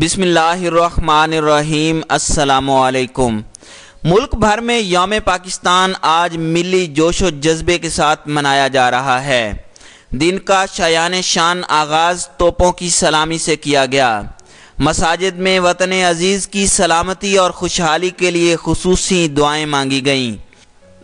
بسم اللہ الرحمن الرحیم۔ السلام علیکم۔ ملک بھر میں یوم پاکستان آج ملی جوش و جذبے کے ساتھ منایا جا رہا ہے۔ دن کا شایان شان آغاز توپوں کی سلامی سے کیا گیا۔ مساجد میں وطن عزیز کی سلامتی اور خوشحالی کے لیے خصوصی دعائیں مانگی گئیں۔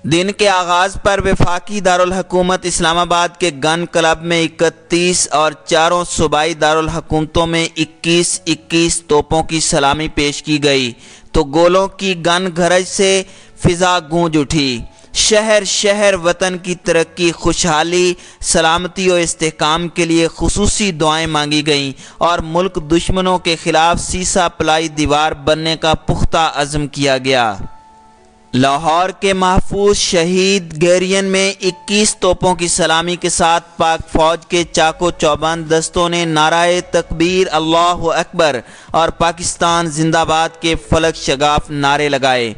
دن کے آغاز پر وفاقی دارالحکومت اسلام آباد کے گن کلب میں 31 اور چاروں صوبائی دارالحکومتوں میں 21 توپوں کی سلامی پیش کی گئی تو گولوں کی گن گھرج سے فضا گونج اٹھی۔ شہر شہر وطن کی ترقی، خوشحالی، سلامتی و استحکام کے لیے خصوصی دعائیں مانگی گئیں اور ملک دشمنوں کے خلاف سیسا پلائی دیوار بننے کا پختہ عزم کیا گیا۔ لاہور کے محفوظ شہید گیرین میں 21 توپوں کی سلامی کے ساتھ پاک فوج کے چاقو چوبند دستوں نے نعرہ تکبیر، اللہ اکبر اور پاکستان زندہ باد کے فلک شگاف نعرے لگائے۔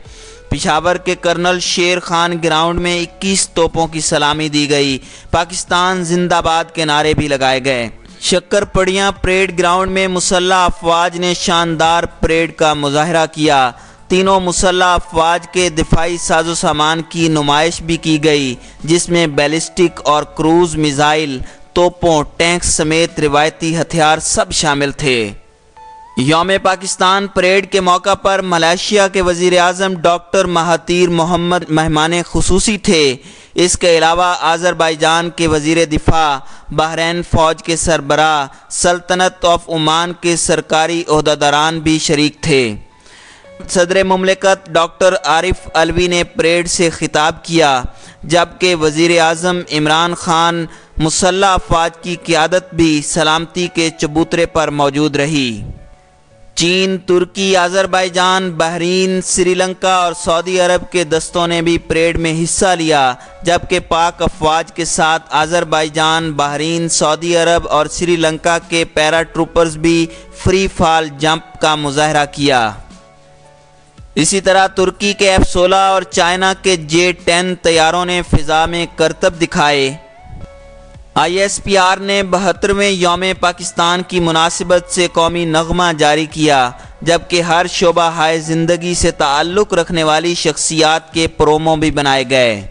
پشاور کے کرنل شیر خان گراؤنڈ میں 21 توپوں کی سلامی دی گئی۔ پاکستان زندہ باد کے نعرے بھی لگائے گئے۔ شکر پڑیاں پریڈ گراؤنڈ میں مسلح افواج نے شاندار پریڈ کا مظاہرہ کیا۔ تینوں مسلح افواج کے دفاعی ساز و سامان کی نمائش بھی کی گئی، جس میں بیلسٹک اور کروز میزائل، توپوں، ٹینک سمیت روایتی ہتھیار سب شامل تھے۔ یوم پاکستان پریڈ کے موقع پر ملائیشیا کے وزیر اعظم ڈاکٹر مہاتیر محمد مہمان خصوصی تھے۔ اس کے علاوہ آذربائیجان کے وزیر دفاع، بحرین فوج کے سربراہ، سلطنت آف عمان کے سرکاری عہدیداران بھی شریک تھے۔ صدر مملکت ڈاکٹر عارف علوی نے پریڈ سے خطاب کیا، جبکہ وزیر اعظم عمران خان مسلح افواج کی قیادت بھی سلامتی کے چبوترے پر موجود رہی۔ چین، ترکی، آذربائیجان، بحرین، سری لنکا اور سعودی عرب کے دستوں نے بھی پریڈ میں حصہ لیا، جبکہ پاک افواج کے ساتھ آذربائیجان، بحرین، سعودی عرب اور سری لنکا کے پیراٹروپرز بھی فری فال جمپ کا مظاہرہ کیا۔ اسی طرح ترکی کے F-16 اور چائنا کے J-10 طیاروں نے فضا میں کرتب دکھائے۔ ISPR نے 72ویں یوم پاکستان کی مناسبت سے قومی نغمہ جاری کیا، جبکہ ہر شعبہ ہائے زندگی سے تعلق رکھنے والی شخصیات کے پرومو بھی بنائے گئے۔